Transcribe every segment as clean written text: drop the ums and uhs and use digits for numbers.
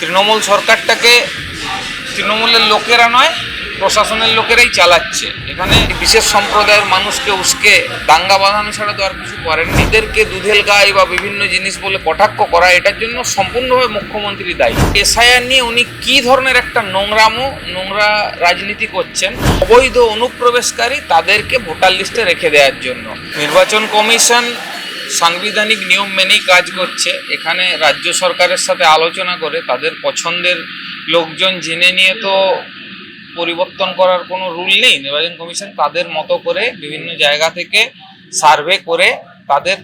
তৃণমূল সরকারটাকে তৃণমূলের লোকেরা নয়, প্রশাসনের লোকেরাই চালাচ্ছে। এখানে বিশেষ সম্প্রদায়ের মানুষকে উস্কে দাঙ্গা বাঁধানো ছাড়া তো আর কিছু করেন। এদেরকে দুধেল গাই বা বিভিন্ন জিনিস বলে কটাক্ষ করা, এটার জন্য সম্পূর্ণভাবে মুখ্যমন্ত্রী দায়ী। এসআইআর নিয়ে উনি কি ধরনের একটা নোংরা রাজনীতি করছেন। অবৈধ অনুপ্রবেশকারী তাদেরকে ভোটার লিস্টে রেখে দেওয়ার জন্য নির্বাচন কমিশন সাংবিধানিক নিয়ম মেনেই কাজ করছে। এখানে রাজ্য সরকারের সাথে আলোচনা করে তাদের পছন্দের লোকজন জেনে নিয়ে তো পরিবর্তন করার কোনো রুল নেই। নির্বাচন কমিশন তাদের মতো করে বিভিন্ন জায়গা থেকে সার্ভে করে তাদের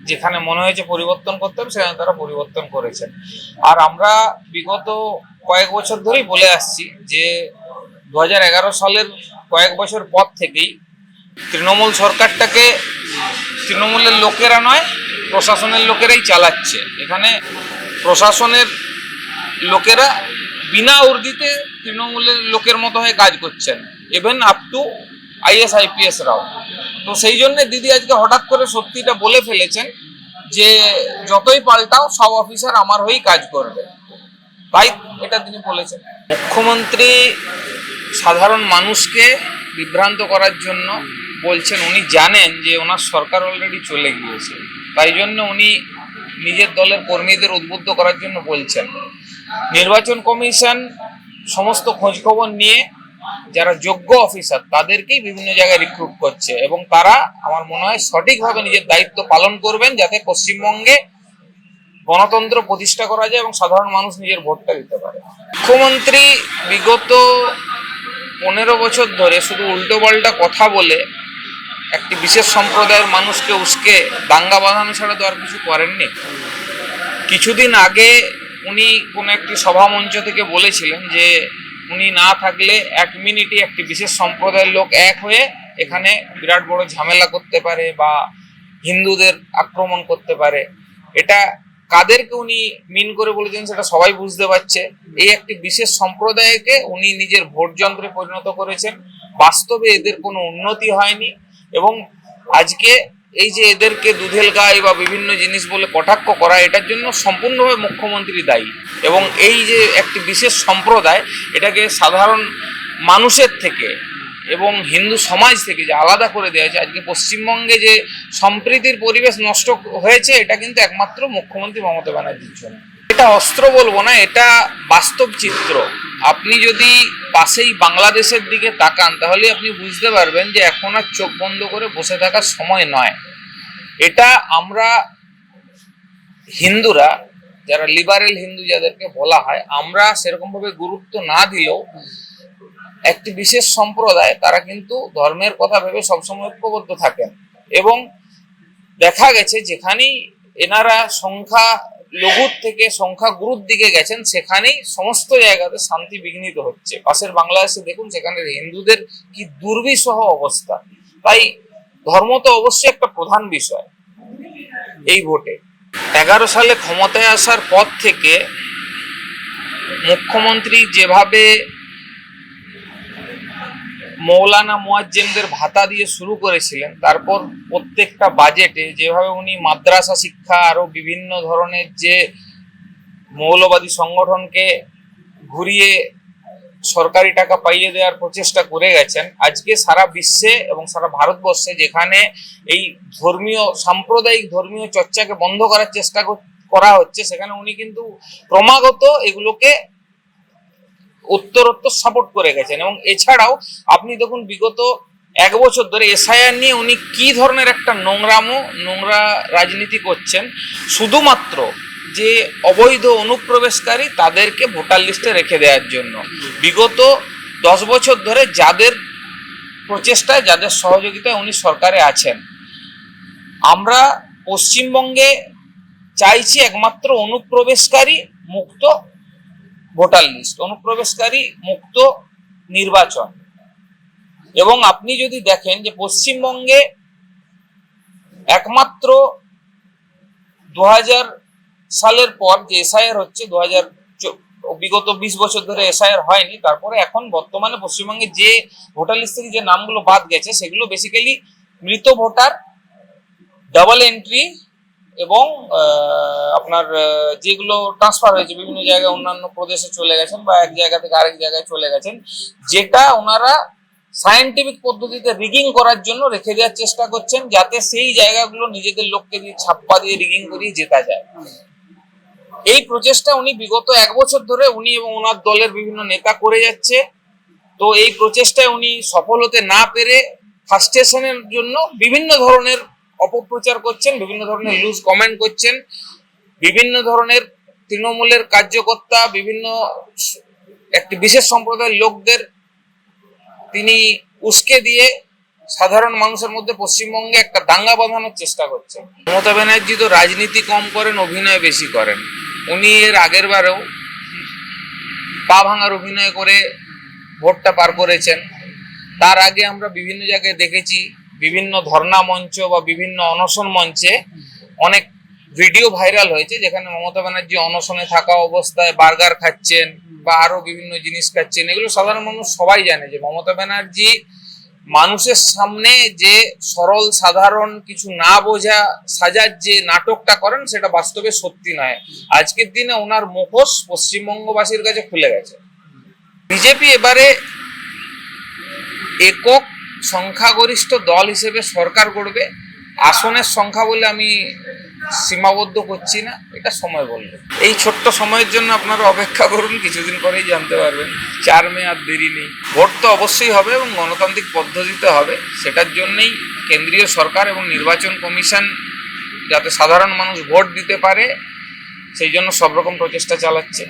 যেখানে মনে হয়েছে পরিবর্তন করতে হবে সেখানে তারা পরিবর্তন করেছেন। আর আমরা বিগত কয়েক বছর ধরেই বলে আসছি যে 2011 সালের কয়েক বছর পর থেকেই তৃণমূল সরকারটাকে তৃণমূলের লোকেরা নয়, প্রশাসনের লোকেরাই চালাচ্ছে। এখানে প্রশাসনের লোকেরা বিনা উর্দিতে তৃণমূলের লোকের মতো হয়ে কাজ করছেন, even up to IAS IPS রাও। তো সেই জন্য দিদি আজকে হঠাৎ করে সত্যিটা বলে ফেলেছেন যে যতই পাল্টাও সব অফিসার আমার হয়েই কাজ করবে, তাই এটা তিনি বলেছেন। মুখ্যমন্ত্রী সাধারণ মানুষকে বিভ্রান্ত করার জন্য বলছেন। উনি জানেন যে ওনার সরকার অলরেডি চলে গিয়েছে, তাই জন্য উনি নিজের দলের কর্মীদের উদ্বুদ্ধ করার জন্য বলছেন। নির্বাচন কমিশন সমস্ত খোঁজখবর নিয়ে যারা যোগ্য অফিসার তাদেরকেই বিভিন্ন জায়গায় রিক্রুট করছে এবং তারা আমার মনে হয় সঠিকভাবে নিজের দায়িত্ব পালন করবেন যাতে পশ্চিমবঙ্গে গণতন্ত্র প্রতিষ্ঠা করা যায় এবং সাধারণ মানুষ নিজের ভোটটা দিতে পারে। মুখ্যমন্ত্রী বিগত 15 বছর ধরে শুধু উল্টোপাল্টা কথা বলে একটি বিশেষ সম্প্রদায়ের মানুষকে উস্কে দাঙ্গা বাঁধানো ছাড়া তো আর কিছু করেননি। কিছুদিন আগে উনি কোনো একটি সভামঞ্চ থেকে বলেছিলেন যে উনি না থাকলে 1 মিনিটে একটি বিশেষ সম্প্রদায়ের লোক এক হয়ে এখানে বিরাট বড় ঝামেলা করতে পারে বা হিন্দুদের আক্রমণ করতে পারে। এটা কাদেরকে উনি মিন করে বলেছেন সেটা সবাই বুঝতে পারছে। এই একটি বিশেষ সম্প্রদায়কে উনি নিজের ভোট যন্ত্রে পরিণত করেছেন। বাস্তবে এদের কোনো উন্নতি হয়নি এবং আজকে এই যে এদেরকে দুধেল গাই বা বিভিন্ন জিনিস বলে কটাক্ষ করা, এটার জন্য সম্পূর্ণভাবে মুখ্যমন্ত্রী দায়ী। এবং এই যে একটি বিশেষ সম্প্রদায়, এটাকে সাধারণ মানুষের থেকে এবং হিন্দু সমাজ থেকে যে আলাদা করে দেওয়া হয়েছে, আজকে পশ্চিমবঙ্গে যে সম্প্রীতির পরিবেশ নষ্ট হয়েছে, এটা কিন্তু একমাত্র মুখ্যমন্ত্রী মমতা ব্যানার্জির জন্য। এটা অস্ত্র বলবো না, এটা বাস্তব চিত্র। আপনি যদি পাশেই বাংলাদেশের দিকে তাকান তাহলে আপনি বুঝতে পারবেন যে এখন আর চোখ বন্ধ করে বসে থাকার সময় নয়। এটা আমরা হিন্দুরা, যারা লিবারেল হিন্দু যাদেরকে বলা হয়, আমরা সেরকমভাবে গুরুত্ব না দিলেও একটি বিশেষ সম্প্রদায় তারা কিন্তু ধর্মের কথা ভেবে সবসময় ঐক্যবদ্ধ থাকেন এবং দেখা গেছে যেখানেই এনারা সংখ্যা লঘুর থেকে সংখ্যা গুরুর দিকে গেছেন সেখানেই সমস্ত জায়গাতে শান্তি বিঘ্নিত হচ্ছে। পাশের বাংলাদেশে দেখুন সেখানে হিন্দুদের কি দুর্বিষহ অবস্থা। তাই ধর্ম তো অবশ্যই একটা প্রধান বিষয় এই ভোটে। 11 সালে ক্ষমতায় আসার পর থেকে মুখ্যমন্ত্রী যেভাবে মৌলানা মুয়াজ্জেমদের ভাতা দিয়ে শুরু করেছিলেন, তারপর প্রত্যেকটা বাজেটে যেভাবে উনি মাদ্রাসা শিক্ষা আরো বিভিন্ন ধরনের যে মৌলবাদী সংগঠনকে ঘুরিয়ে সরকারি টাকা পাইয়ে দেওয়ার প্রচেষ্টা করে গেছেন, আজকে সারা বিশ্বে এবং সারা ভারতবর্ষে যেখানে এই সাম্প্রদায়িক ধর্মীয় চর্চাকে বন্ধ করার চেষ্টা করা হচ্ছে, সেখানে উনি কিন্তু ক্রমাগত এগুলোকে উত্তরোত্তর সাপোর্ট করে গেছেন। এবং এছাড়াও আপনি দেখুন বিগত 1 বছর ধরে এসআইআর নিয়ে উনি কি ধরনের একটা নোংরা রাজনীতি করছেন। শুধুমাত্র যে অবৈধ অনুপ্রবেশকারী তাদেরকে ভোটার লিস্টে রেখে দেওয়ার জন্য বিগত 10 বছর ধরে যাদের প্রচেষ্টায়, যাদের সহযোগিতায় উনি সরকারে আছেন, আমরা পশ্চিমবঙ্গে চাইছি একমাত্র অনুপ্রবেশকারী মুক্ত ভোটার লিস্ট, অনুপ্রবেশকারী মুক্ত নির্বাচন। এবং আপনি যদি দেখেন যে পশ্চিমবঙ্গে একমাত্র 2000 সালের পর যে এসআইআর হচ্ছে, বিগত 20 বছর ধরে এসআইআর হয়নি, তারপরে এখন বর্তমানে পশ্চিমবঙ্গে যে ভোটার লিস্ট থেকে যে নামগুলো বাদ গেছে সেগুলো বেসিক্যালি মৃত ভোটার, ডাবল এন্ট্রি এবং আপনার যেগুলো ট্রান্সফার হয়েছে বিভিন্ন জায়গায় অন্যান্য প্রদেশে চলে গেছেন বা এক জায়গা থেকে আরেক জায়গায় চলে গেছেন, যেটা ওনারা সায়েন্টিফিক পদ্ধতিতে রিগিং করার জন্য রেখে দেওয়ার চেষ্টা করছেন, যাতে সেই জায়গাগুলো নিজেদের লোককে দিয়ে ছাপ্পা দিয়ে রিগিং করিয়ে জেতা যায়। এই প্রচেষ্টা উনি বিগত 1 বছর ধরে উনি এবং ওনার দলের বিভিন্ন নেতা করে যাচ্ছে। তো এই প্রচেষ্টায় উনি সফল হতে না পেরে ফ্রাস্ট্রেশনের জন্য বিভিন্ন ধরনের অপপ্রচার করছেন, বিভিন্ন ধরনের লুজ কমেন্ট করছেন, বিভিন্ন ধরনের তৃণমূলের কার্যকর্তা, বিভিন্ন একটি বিশেষ সম্প্রদায়ের লোকদের তিনি উস্কে দিয়ে সাধারণ মানুষের মধ্যে পশ্চিমবঙ্গে একটা দাঙ্গা বাঁধানোর চেষ্টা করছেন। মমতা ব্যানার্জি তো রাজনীতি কম করেন, অভিনয় বেশি করেন। উনি এর আগের বারেও পা ভাঙার অভিনয় করে ভোটটা পার করেছেন। তার আগে আমরা বিভিন্ন জায়গায় দেখেছি, বিভিন্ন ধর্ণা মঞ্চ বা বিভিন্ন অনশন মঞ্চে অনেক ভিডিও ভাইরাল হয়েছে, যেখানে মমতা ব্যানার্জি অনশনে থাকা অবস্থায় বার্গার খাচ্ছেন বা আরো বিভিন্ন জিনিস খাচ্ছেন। এগুলো সাধারণ মানুষ সবাই জানে যে মমতা ব্যানার্জি মানুষের সামনে যে সরল সাধারণ কিছু না বোঝা সাজার যে নাটকটা করেন, সেটা বাস্তবে সত্যি নয়। আজকের দিনে ওনার মুখোশ পশ্চিমবঙ্গবাসীর কাছে খুলে গেছে। বিজেপি এবারে একক সংখ্যাগরিষ্ঠ দল হিসেবে সরকার গড়বে। আসনের সংখ্যা বলে আমি সীমাবদ্ধ করছি না, এটা সময় বলবে। এই ছোট্ট সময়ের জন্য আপনারা অপেক্ষা করুন, কিছুদিন পরেই জানতে পারবেন। 4 মে আর দেরি নেই। ভোট তো অবশ্যই হবে এবং গণতান্ত্রিক পদ্ধতিতে হবে। সেটার জন্যই কেন্দ্রীয় সরকার এবং নির্বাচন কমিশন যাতে সাধারণ মানুষ ভোট দিতে পারে, সেই জন্য সব রকম প্রচেষ্টা চালাচ্ছে।